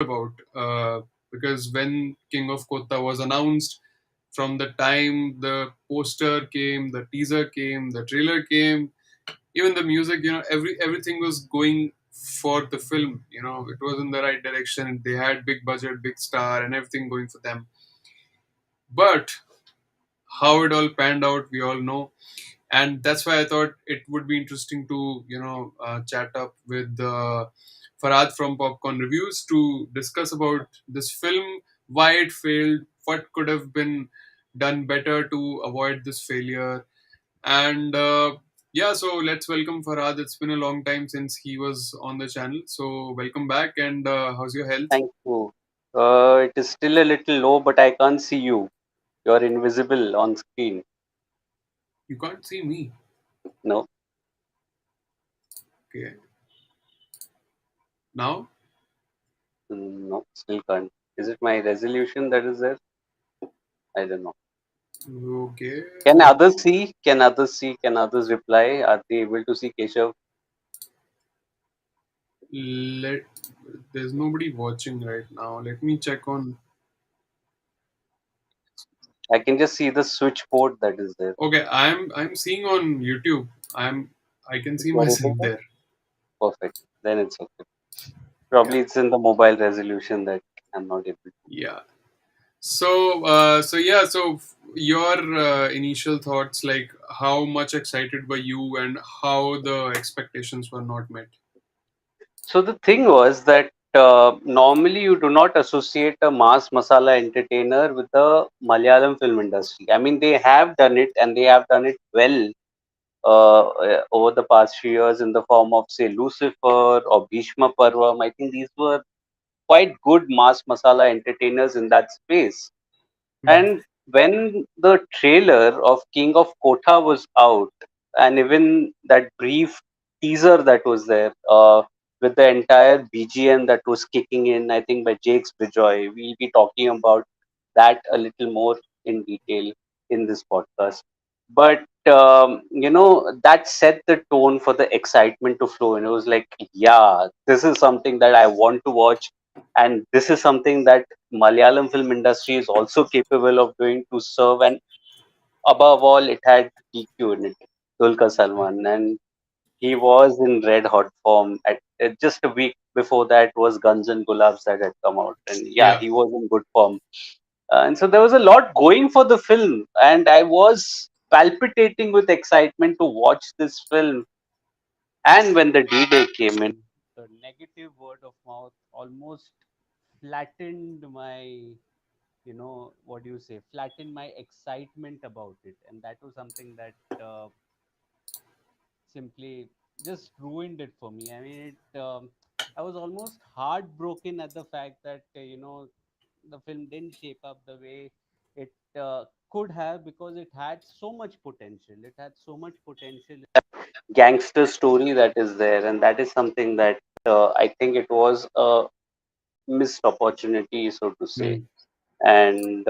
about because when King of Kotha was announced, from the time the poster came, the teaser came, the trailer came, even the music, everything was going for the film. It was in the right direction. They had big budget, big star, and everything going for them. But how it all panned out, we all know, and that's why I thought it would be interesting to chat up with Farhad from Popcorn Reviews to discuss about this film, why it failed, what could have been done better to avoid this failure, and yeah. So let's welcome Farhad. It's been a long time since he was on the channel, so welcome back. And how's your health? Thank you. It is still a little low, but I can't see you. You're invisible on screen. You can't see me. No, Okay, now. no, still can't. Is it my resolution that is there? I don't know. Okay, Can others see? Can others see? Can others reply? Are they able to see Keshav? let there's nobody watching right now. Let me check on. I can just see the switchboard that is there. Okay, I'm seeing on YouTube. I can see You're able myself to? there. Perfect. Then it's okay. Yeah, Probably it's in the mobile resolution that I'm not able to. yeah. So your initial thoughts, like how much excited were you, and how the expectations were not met. So the thing was that normally you do not associate a mass masala entertainer with the Malayalam film industry. I mean, they have done it and they have done it well over the past few years in the form of, say, Lucifer or Bhishma Parvam. I think these were quite good mass masala entertainers in that space. Hmm. And when the trailer of King of Kotha was out, and even that brief teaser that was there, with the entire BGM that was kicking in, I think by Jakes Bijoy, we'll be talking about that a little more in detail in this podcast. But that set the tone for the excitement to flow, and it was like, yeah, this is something that I want to watch, and this is something that Malayalam film industry is also capable of doing to serve. And above all, it had DQ in it, Dulquer Salmaan, and he was in red hot form. Just a week before that was Guns and Gulabs that had come out, and yeah, Yeah, he was in good form. And so there was a lot going for the film, and I was palpitating with excitement to watch this film. And when the D-Day came in, the negative word of mouth almost flattened my, what do you say, flattened my excitement about it. And that was something that simply just ruined it for me. I mean, I was almost heartbroken at the fact that, the film didn't shape up the way it could have, because it had so much potential. It had so much potential. Gangster story that is there, and that is something that I think it was a missed opportunity, so to say. hmm. And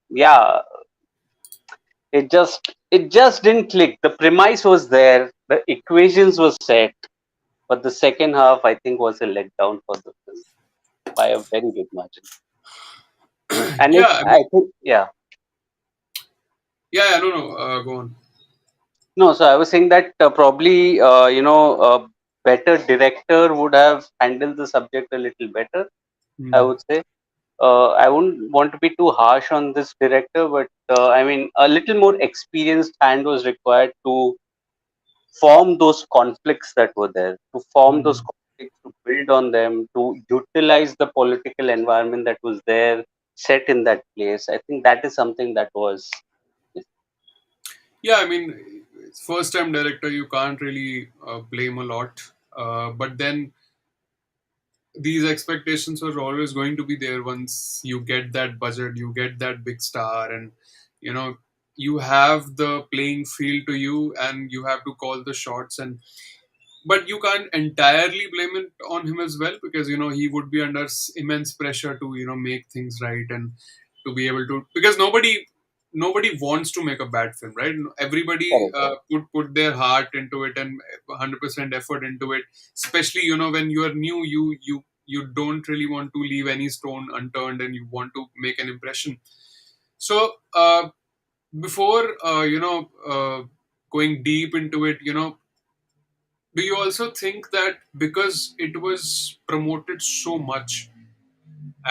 yeah, it just didn't click. The premise was there, the equations were set, but the second half I think was a letdown for the film by a very big margin. And Yeah. it, I I mean, think, yeah. yeah. I don't know. Go on. No, so I was saying that probably a better director would have handled the subject a little better, I Hmm. would say. I wouldn't want to be too harsh on this director, but I mean, a little more experienced hand was required to form those conflicts that were there, to form those Hmm. conflicts, to build on them, to utilize the political environment that was there, set in that place. I think that is something that was. Yeah, I mean, first time director, you can't really blame a lot. But then these expectations are always going to be there once you get that budget, you get that big star, and you know, you have the playing field to you, and you have to call the shots. And but you can't entirely blame it on him as well, because he would be under immense pressure to make things right, and to be able to, because nobody wants to make a bad film, right? Everybody Correct, correct. put their heart into it and 100% effort into it, especially when you are new, you you don't really want to leave any stone unturned, and you want to make an impression. So before going deep into it, do you also think that because it was promoted so much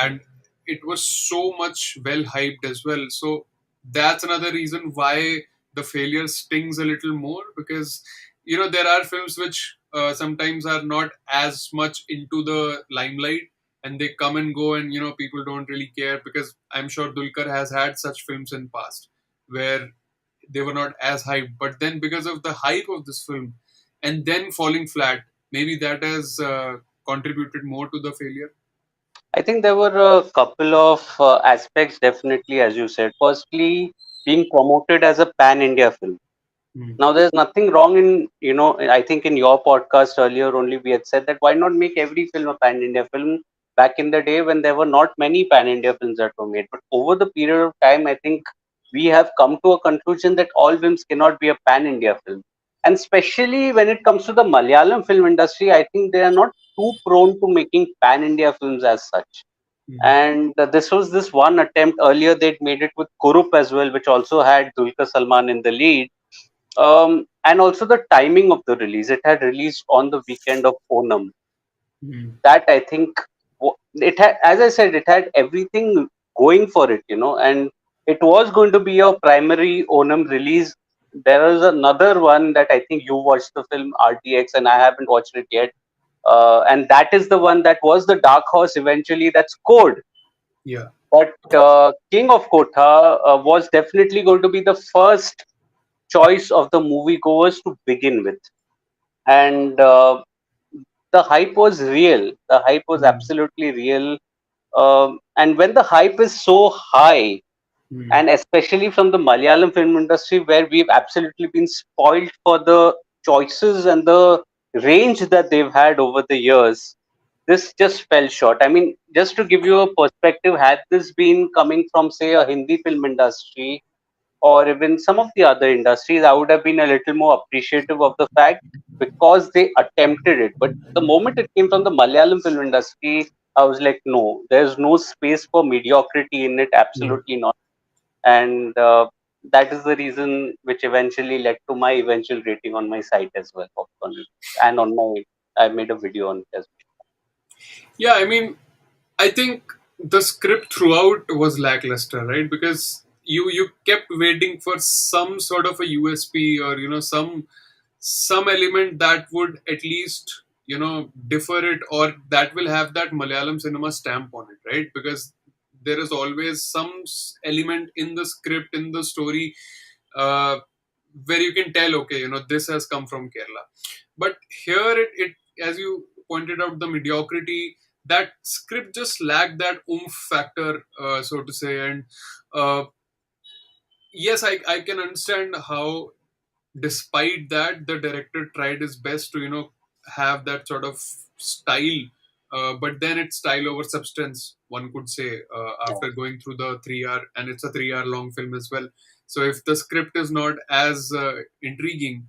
and it was so much well hyped as well, so that's another reason why the failure stings a little more? Because there are films which sometimes are not as much into the limelight, and they come and go, and people don't really care, because I'm sure Dulquer has had such films in past where they were not as hyped, but then because of the hype of this film and then falling flat, maybe that has contributed more to the failure. I think there were a couple of aspects, definitely, as you said. Firstly, being promoted as a pan India film. Hmm. Now, there's nothing wrong in, I think in your podcast earlier only we had said that why not make every film a pan India film back in the day when there were not many pan India films that were made. But over the period of time, I think we have come to a conclusion that all films cannot be a pan India film. And especially when it comes to the Malayalam film industry, I think they are not too prone to making pan India films as such. Hmm. And this was this one attempt earlier they'd made it with Kurup as well, which also had Dulquer Salmaan in the lead, and also the timing of the release. It had released on the weekend of Onam. Hmm. That I think it had, as I said, it had everything going for it, and it was going to be a primary Onam release. There is another one that I think you watched the film RTX, and I haven't watched it yet. And that is the one that was the dark horse eventually. That's Code. Yeah. But King of Kotha was definitely going to be the first choice of the moviegoers to begin with. And the hype was real. The hype was Hmm. absolutely real. And when the hype is so high, Hmm. and especially from the Malayalam film industry, where we've absolutely been spoiled for the choices and the range that they've had over the years, this just fell short. I mean, just to give you a perspective, had this been coming from, say, a Hindi film industry, or even some of the other industries, I would have been a little more appreciative of the fact because they attempted it. But the moment it came from the Malayalam film industry, I was like, no, there's no space for mediocrity in it, Yeah. absolutely not. And that is the reason which eventually led to my eventual rating on my site as well, Popcorn Reviews. And on my, I made a video on it as Yeah, I mean, I think the script throughout was lackluster, right? Because you kept waiting for some sort of a USP, or some element that would at least differ it, or that will have that Malayalam cinema stamp on it, right? Because there is always some element in the script, in the story, uh, where you can tell, okay, this has come from Kerala. But here it as you pointed out, the mediocrity, that script just lacked that oomph factor, so to say. And uh, yes, I can understand how, despite that, the director tried his best to have that sort of style, but then it's style over substance, one could say, well. after going through the 3 hour, and it's a 3 hour long film as well. So if the script is not as intriguing,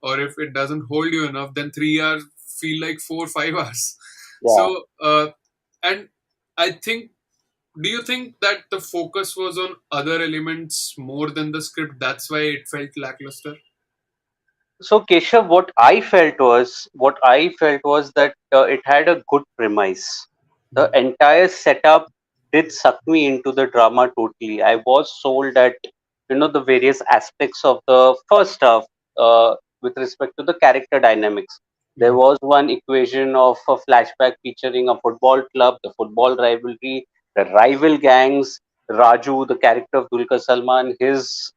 or if it doesn't hold you enough, then 3 hours feel like 4 5 hours. Yeah. So and I think, do you think that the focus was on other elements more than the script, that's why it felt lackluster? So Keshav, what I felt was that it had a good premise. The Hmm. entire setup did suck me into the drama totally. I was sold at the various aspects of the first half with respect to the character dynamics. There Hmm. was one equation of a flashback featuring a football club, the football rivalry, the rival gangs, Raju, the character of Dulquer Salmaan, his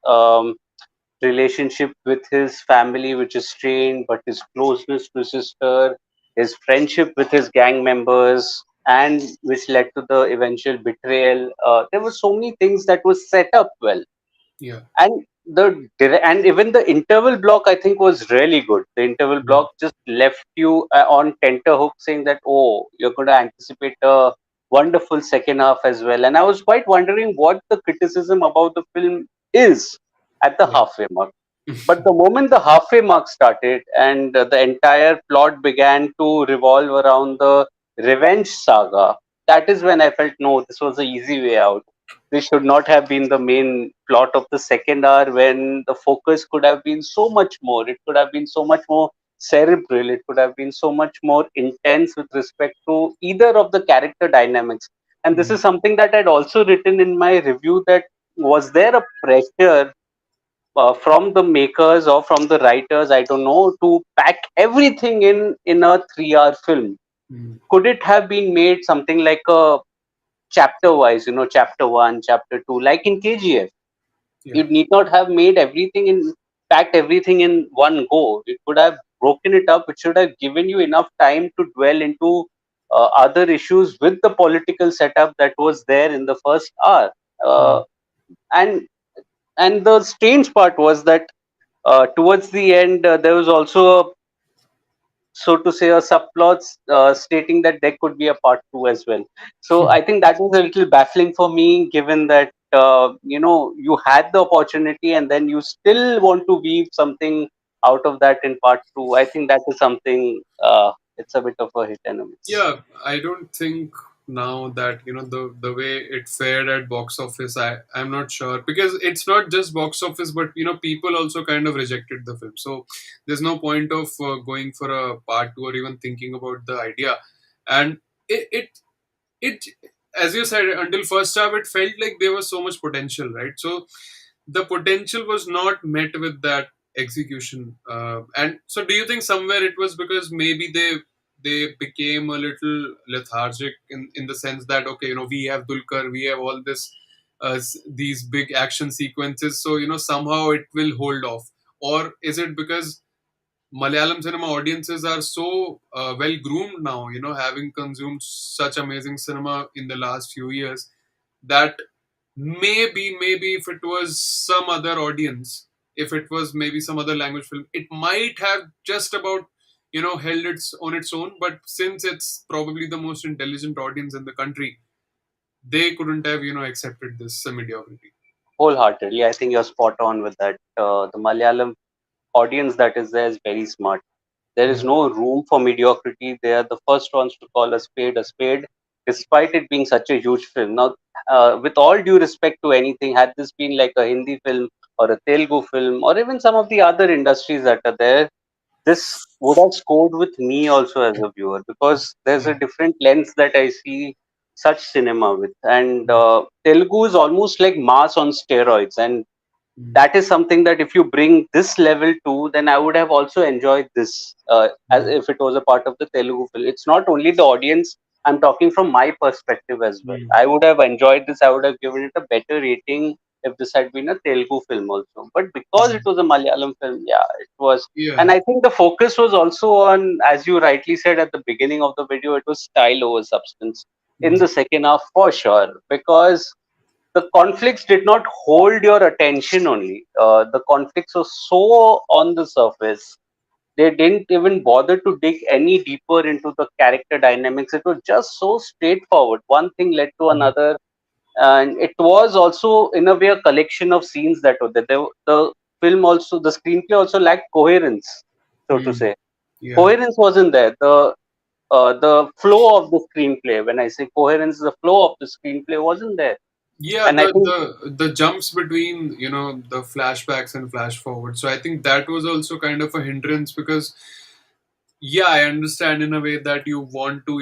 relationship with his family, which is strained, but his closeness to his sister, his friendship with his gang members, and which led to the eventual betrayal. There were so many things that was set up well, Yeah. and and even the interval block I think was really good. The interval Hmm. block just left you on tenterhook, saying that oh, you're going to anticipate a wonderful second half as well. And I was quite wondering what the criticism about the film is at the Yeah. halfway mark. But the moment the halfway mark started and the entire plot began to revolve around the revenge saga, that is when I felt no, this was the easy way out. This should not have been the main plot of the second hour when the focus could have been so much more. It could have been so much more cerebral. It could have been so much more intense with respect to either of the character dynamics. And this Mm. is something that I'd also written in my review, that was there a pressure from the makers or from the writers, I don't know, to pack everything in a 3 hour film? Mm. Could it have been made something like a chapter wise, chapter one, chapter two, like in KGF? You Yeah. need not have made everything in packed everything in one go. It could have broken it up. It should have given you enough time to dwell into other issues with the political setup that was there in the first hour. Uh, Mm. and and the strange part was that towards the end, there was also a, so to say, a subplot stating that there could be a part two as well. So I think that was a little baffling for me, given that you had the opportunity and then you still want to weave something out of that in part two. I think that is something. It's a bit of a hit and a miss. Yeah, I don't think now that the way it fared at box office. I'm not sure, because it's not just box office, but people also kind of rejected the film. So there's no point of going for a part two or even thinking about the idea. And it as you said, until first half it felt like there was so much potential, right? So the potential was not met with that execution. And so do you think somewhere it was because maybe they became a little lethargic in the sense that, okay, we have Dulquer, we have all this these big action sequences, so somehow it will hold off? Or is it because Malayalam cinema audiences are so well groomed now, having consumed such amazing cinema in the last few years, that maybe if it was some other audience, if it was maybe some other language film, it might have just about held its on its own. But since it's probably the most intelligent audience in the country, they couldn't have accepted this mediocrity. Wholeheartedly, I think you're spot on with that. The Malayalam audience that is there is very smart. There is Yeah. no room for mediocrity. They are the first ones to call a spade, despite it being such a huge film. Now, with all due respect to anything, had this been like a Hindi film or a Telugu film or even some of the other industries that are there, this would have scored with me also as a viewer, because there's Yeah. a different lens that I see such cinema with. And Telugu is almost like mass on steroids. And Mm. that is something that if you bring this level to, then I would have also enjoyed this as Mm. if it was a part of the Telugu film. It's not only the audience. I'm talking from my perspective as well. Mm. I would have enjoyed this. I would have given it a better rating if this had been a Telugu film also. But because it Mm. was a Malayalam film, yeah, it was. And Yeah. I think the focus was also on, as you rightly said at the beginning of the video, it was style over substance in Mm. the second half for sure. Because the conflicts did not hold your attention only. The conflicts were so on the surface. They didn't even bother to dig any deeper into the character dynamics. It was just so straightforward. One thing led to Mm. another. And it was also, in a way, a collection of scenes that were there. The film also, the screenplay also lacked coherence, so to Mm. say. Yeah. Coherence wasn't there. The flow of the screenplay, when I say coherence, the flow of the screenplay wasn't there. Yeah, And I think, the jumps between the flashbacks and flash forward. So I think that was also kind of a hindrance, because yeah, I understand in a way that you want to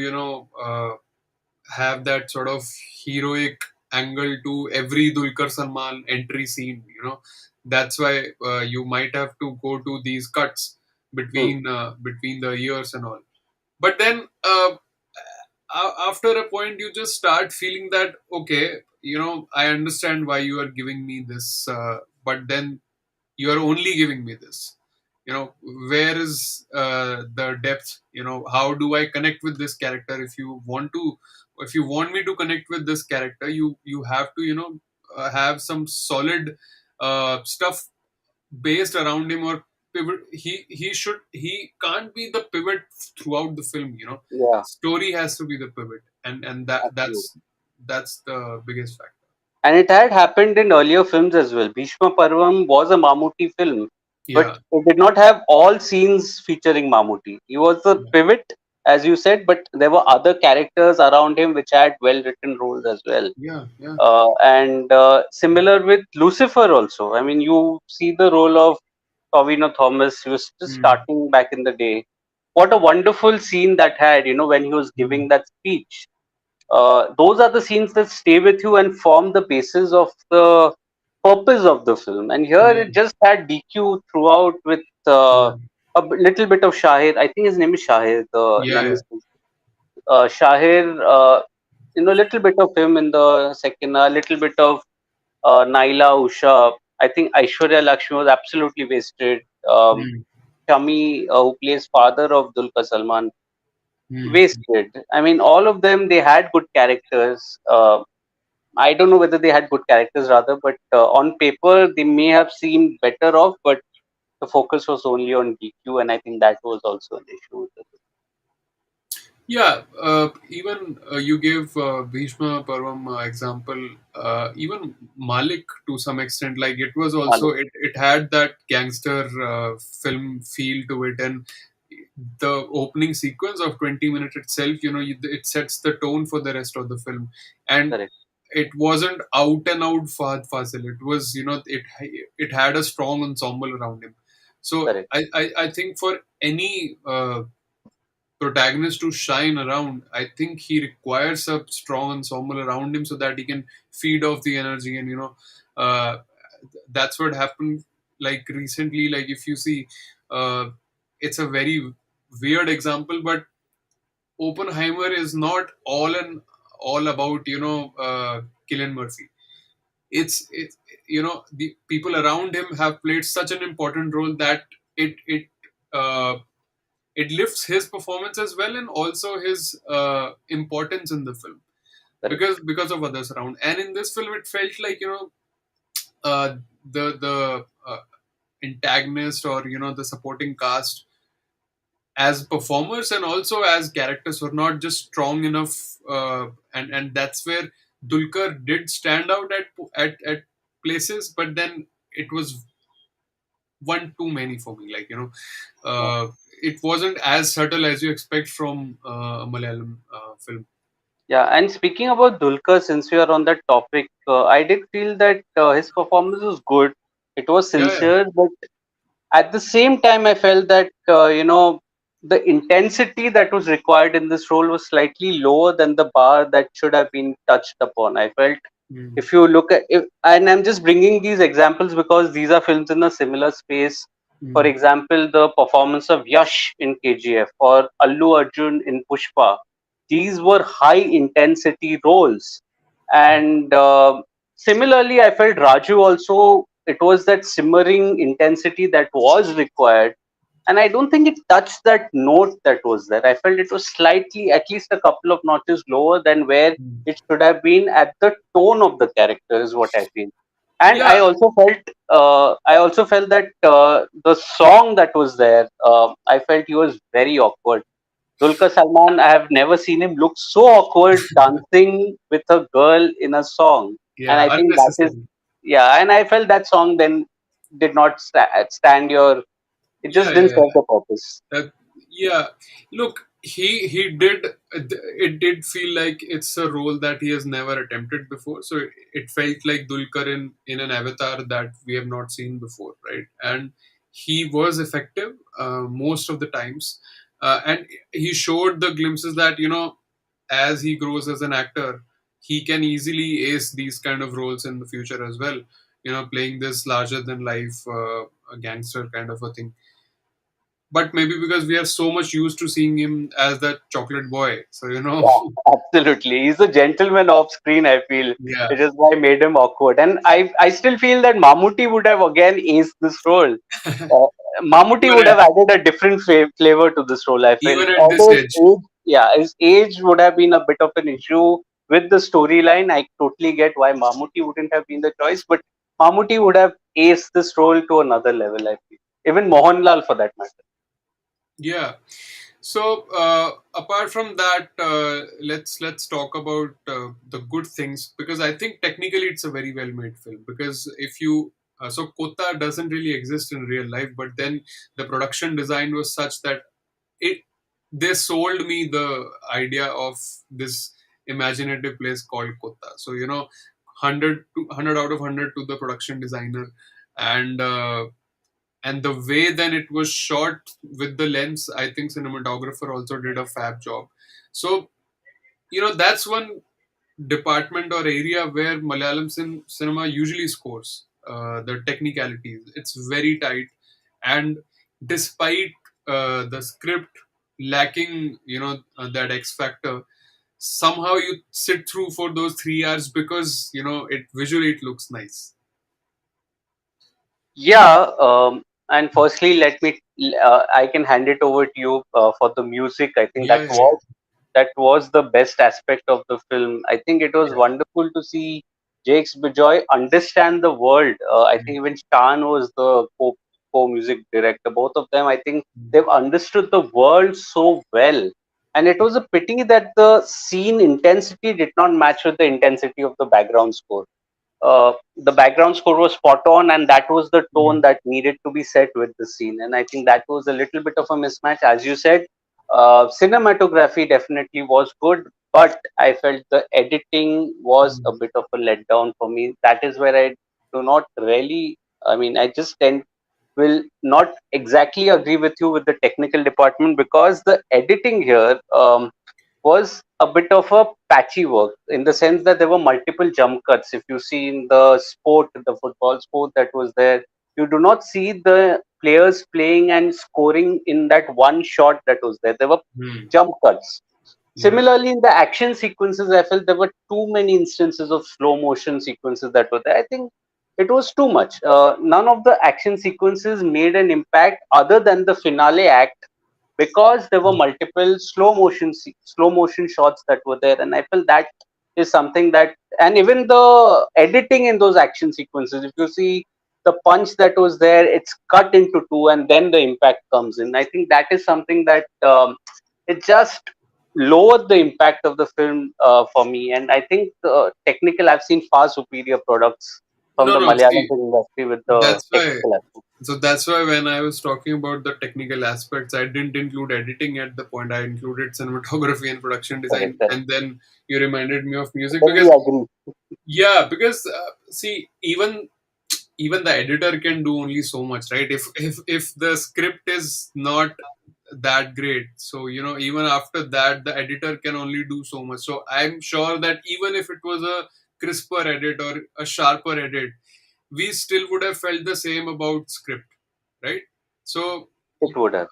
have that sort of heroic angle to every Dulquer Salmaan entry scene. That's why you might have to go to these cuts hmm, between the years and all. But then after a point you just start feeling that, okay, I understand why you are giving me this, but then you are only giving me this. Where is the depth? How do I connect with this character? If you want me to connect with this character, you have to have some solid stuff based around him, or pivot. He can't be the pivot throughout the film. yeah, Story has to be the pivot, and that's absolutely. that's the biggest factor. And it had happened in earlier films as well. Bhishma Parvam was a Mammootty film, but Yeah. it did not have all scenes featuring Mammootty. He was the Yeah. pivot, as you said, but there were other characters around him which had well written roles as well. Yeah, yeah. And similar with Lucifer also. I mean, you see the role of Tovino Thomas. He was just Mm, starting back in the day. What a wonderful scene that had, when he was mm, giving that speech. Those are the scenes that stay with you and form the basis of the purpose of the film. And here yeah, it just had DQ throughout with yeah, little bit of Shahid. I think his name is Shahid, the yeah, yeah. nemesis. Shahir, little bit of him in the second, a little bit of Naila Usha. I think Aishwarya Lakshmi was absolutely wasted. Mm, Shami, who plays father of Dulquer Salmaan, mm. wasted. I mean, all of them, they had good characters. I don't know whether they had good characters rather, but on paper they may have seemed better off. But the focus was only on DQ, and I think that was also an issue. Yeah, even you gave Bhishma Parvam example. Even Malik, to some extent, like it was also Malik, it had that gangster film feel to it, and the opening sequence of 20 minutes itself, it sets the tone for the rest of the film, and correct, it wasn't out and out Fahad Fasil. It was, it had a strong ensemble around him. So correct, I think for any protagonist to shine around, I think he requires a strong ensemble around him so that he can feed off the energy. And uh, that's what happened. Like recently, like if you see, uh, it's a very weird example, but Oppenheimer is not all about Cillian Murphy. It's the people around him have played such an important role that it uh, it lifts his performance as well, and also his importance in the film, correct. because of others around. And in this film it felt like uh, the antagonist, or the supporting cast, as performers and also as characters, were not just strong enough, and that's where Dulquer did stand out at places, but then it was one too many for me. Like Yeah. it wasn't as subtle as you expect from a Malayalam film. Yeah, and speaking about Dulquer, since we are on that topic, I did feel that his performance was good. It was Yeah, yeah. sincere, but at the same time, I felt that the intensity that was required in this role was slightly lower than the bar that should have been touched upon. I felt Mm, if you look at, and I'm just bringing these examples because these are films in a similar space. For mm, example, the performance of Yash in KGF or Allu Arjun in Pushpa. These were high intensity roles, and similarly, I felt Raju also. It was that simmering intensity that was required, and I don't think it touched that note that was there. I felt it was slightly, at least a couple of notches lower than where mm. it should have been at the tone of the character, is what I feel. And Yeah, I also felt that the song that was there, I felt he was very awkward. Dulquer Salmaan, I have never seen him look so awkward dancing with a girl in a song, and yeah, I think that is, unnecessary. yeah. And I felt that song then did not stand your. It just Yeah, didn't yeah, serve yeah. the purpose. That, yeah. Look, he did. It did feel like it's a role that he has never attempted before. So it felt like Dulquer in an avatar that we have not seen before, right? And he was effective most of the times, and he showed the glimpses that as he grows as an actor, he can easily ace these kind of roles in the future as well. Playing this larger than life a gangster kind of a thing, but maybe because we are so much used to seeing him as that chocolate boy. So Yeah, absolutely. He's a gentleman off screen, I feel, yeah, which is why I made him awkward. And I still feel that Mammootty would have again aced this role. Uh, Mammootty even would at have added a different flavor to this role, I felt. even at this Although his age. age, yeah, his age would have been a bit of an issue with the storyline. I totally get why Mammootty wouldn't have been the choice, but Mammootty would have aced this role to another level, I feel. Even Mohanlal, for that matter. Yeah. So apart from that, let's talk about the good things, because I think technically it's a very well made film. Because if you so Kotha doesn't really exist in real life, but then the production design was such that it they sold me the idea of this imaginative place called Kotha. So 100 out of 100 to the production designer, and the way then it was shot with the lens, I think cinematographer also did a fab job. So that's one department or area where Malayalam cinema usually scores. The technicalities, it's very tight, and despite the script lacking, that X factor, somehow you sit through for those 3 hours because it visually it looks nice. Yeah, and firstly, I can hand it over to you for the music. I think Yeah, yeah, that was the best aspect of the film. I think it was yeah. wonderful to see Jakes Bejoy understand the world. I think even Stan was the co music director. Both of them, I think they've understood the world so well. And it was a pity that the scene intensity did not match with the intensity of the background score. The background score was spot on, and that was the tone Mm, that needed to be set with the scene. And I think that was a little bit of a mismatch, as you said. Cinematography definitely was good, but I felt the editing was a mm, bit of a letdown for me. That is where I do not really. I mean, I just tend will not exactly agree with you with the technical department, because the editing here was a bit of a patchy work, in the sense that there were multiple jump cuts. If you see in the football sport that was there, you do not see the players playing and scoring in that one shot that was there. There were mm. jump cuts. Yeah. Similarly, in the action sequences, I felt there were too many instances of slow motion sequences that were there. I think it was too much. None of the action sequences made an impact other than the finale act, because there were multiple slow motion shots that were there, and I feel that is something that, and even the editing in those action sequences, if you see the punch that was there, it's cut into two and then the impact comes in. I think that is something that it just lowered the impact of the film for me. And I think technical, I've seen far superior products from No, the no. Malayalam See, film industry with the that's why. technical aspect. So that's why when I was talking about the technical aspects, I didn't include editing at the point. I included cinematography and production Correct, design, correct. and then you reminded me of music Then we because agree. yeah, because see, even the editor can do only so much, right? If the script is not that great, so even after that, the editor can only do so much. So I'm sure that even if it was a crisper edit or a sharper edit, we still would have felt the same about script, right? So It would have.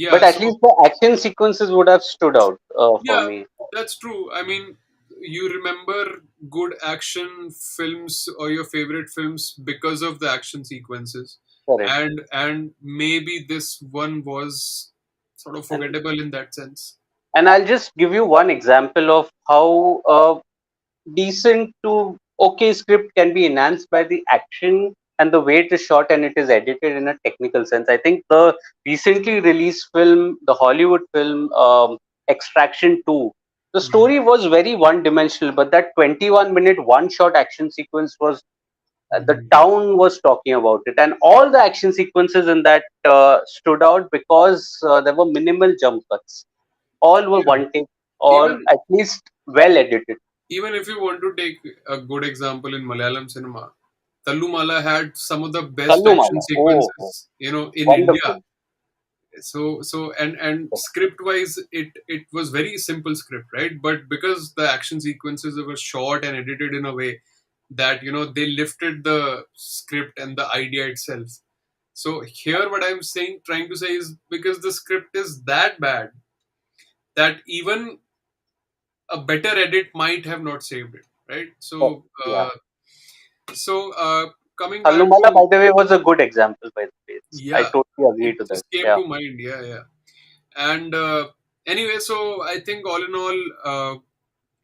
But yeah, at so least the action sequences would have stood out for yeah, me. that's true. I mean, you remember good action films or your favorite films because of the action sequences, Correct. and maybe this one was sort of And forgettable in that sense. I'll just give you one example of how decent to okay script can be enhanced by the action and the way it is shot and it is edited in a technical sense. I think the recently released film, the Hollywood film Extraction 2, the Hmm. story was very one dimensional, but that 21-minute one shot action sequence was the Hmm. town was talking about it, and all the action sequences in that stood out because there were minimal jump cuts. All were Yeah, one take, or even at least well edited. even if you want to take a good example in Malayalam cinema, Tallumala had some of the best action Kallumala, oh, sequences, in India. wonderful. So and script wise, it was very simple script, right? But because the action sequences were short and edited in a way that they lifted the script and the idea itself. So here what I'm saying, trying to say, is because the script is that bad that even a better edit might have not saved it, right? Correct, So yeah. coming back Kallumala, to, by the way, was a good example, by the way. I yeah, totally it agree to that. just came Yeah, to mind. Yeah, yeah. And anyway, so I think all in all,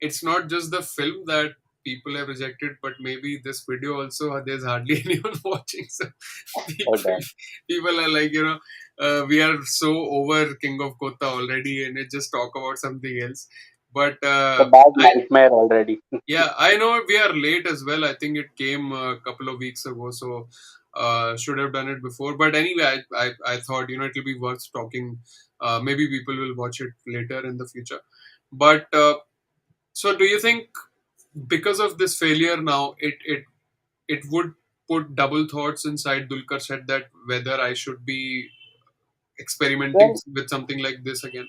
it's not just the film that people have rejected, but maybe this video also. There's hardly anyone watching, so oh people damn. people are like, we are so over King of Kotha already, and it just talk about something else. But The bad nightmare already. yeah, I know we are late as well. I think it came a couple of weeks ago, so should have done it before. But anyway, I thought it'll be worth talking. Maybe people will watch it later in the future. But so, do you think because of this failure now, it would put double thoughts inside Dulquer said that whether I should be experimenting Well, with something like this again?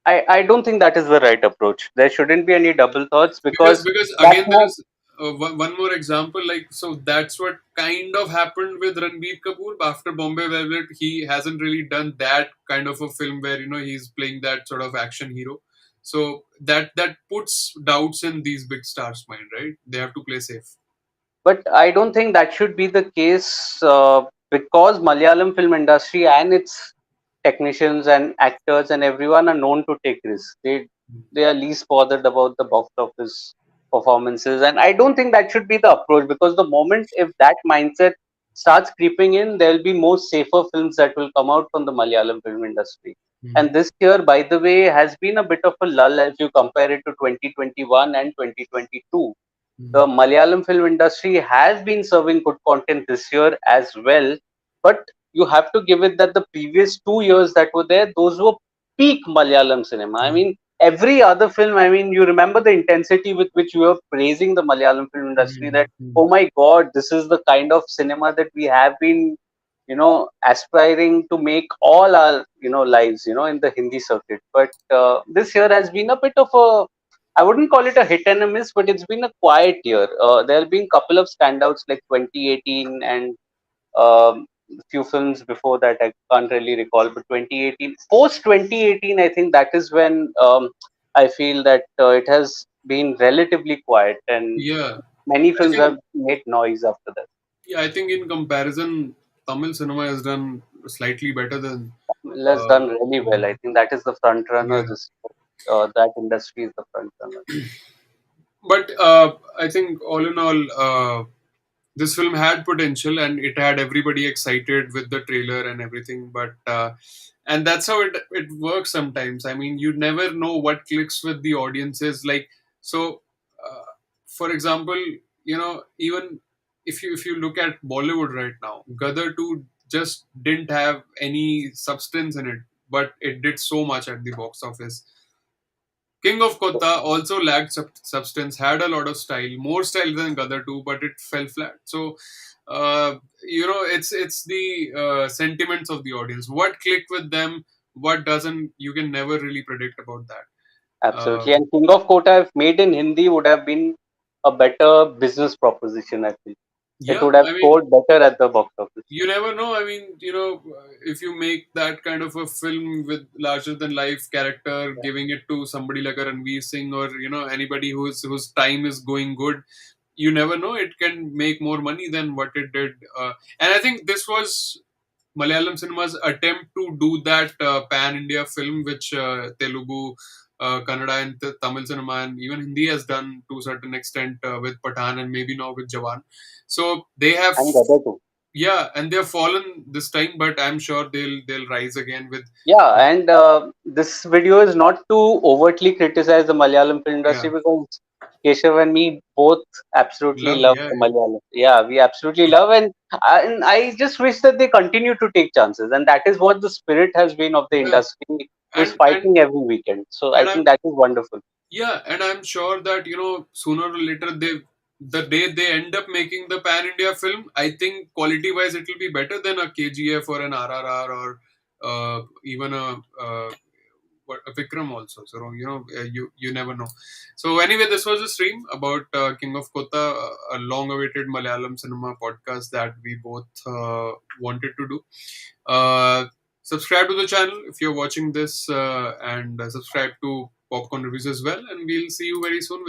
I don't think that is the right approach. There shouldn't be any double thoughts because Because that again there has. is one more example, like, so that's what kind of happened with Ranbir Kapoor after Bombay Velvet. He hasn't really done that kind of a film where he's playing that sort of action hero. So that puts doubts in these big stars' mind, right? They have to play safe. But I don't think that should be the case because Malayalam film industry and its technicians and actors and everyone are known to take risks. They are least bothered about the box office performances, and I don't think that should be the approach because the moment if that mindset starts creeping in, there will be more safer films that will come out from the Malayalam film industry. Mm-hmm. And this year, by the way, has been a bit of a lull if you compare it to 2021 and 2022. The Malayalam film industry has been serving good content this year as well, but you have to give it that the previous 2 years that were there, those were peak Malayalam cinema. I Yeah. mean, every other film, I mean, you remember the intensity with which we were praising the Malayalam film industry that, Mm-hmm. oh my God, this is the kind of cinema that we have been, aspiring to make all our, lives, in the Hindi circuit. But this year has been a bit of a I wouldn't call it a hit and a miss, but it's been a quiet year. There have been a couple of standouts like 2018 and a few films before that. I can't really recall, but 2018, post 2018, I think that is when I feel that it has been relatively quiet and Yeah. many I films think have made noise after that. yeah, I think in comparison, Tamil cinema has done slightly better than It has uh, done really well. I think that is the front runner. yeah. That industry is the front runner. But I think all in all, this film had potential and it had everybody excited with the trailer and everything. But and that's how it works sometimes. I mean, you never know what clicks with the audiences. Like, so, for example, even if you look at Bollywood right now, Gadar 2 just didn't have any substance in it, but it did so much at the box office. King of Kotha also lacked substance, had a lot of style, more style than Gadar 2, but it fell flat. So, it's the sentiments of the audience. What clicked with them, what doesn't, you can never really predict about that. Absolutely. Um, And King of Kota, if made in Hindi, would have been a better business proposition, I feel. It yeah, would have I mean, scored better at the box office. you never know. I mean, if you make that kind of a film with larger than life character, giving it to somebody like a Ranveer Singh or anybody whose time is going good, you never know. It can make more money than what it did. And I think this was Malayalam cinema's attempt to do that pan India film, which Telugu, Kannada, and Tamil cinema, and even Hindi has done to a certain extent with Pathan and maybe now with Jawan. So they have, And the other two. yeah, and they've fallen this time, but I'm sure they'll rise again with, Yeah, and this video is not to overtly criticize the Malayalam film industry yeah, because Keshav and me both absolutely love, love yeah, the Malayalam. Yeah, we absolutely love, and I just wish that they continue to take chances, and that is what the spirit has been of the yeah, industry, who's and fighting every weekend. So I and I'm think that is wonderful. Yeah, and I'm sure that sooner or later the day they end up making the pan India film, I think quality wise it will be better than a KGF or an RRR or even a Vikram also. So you never know. So anyway, this was a stream about King of Kotha, a long-awaited Malayalam cinema podcast that we both wanted to do. Uh, Subscribe to the channel if you're watching this, and subscribe to Popcorn Reviews as well. And we'll see you very soon with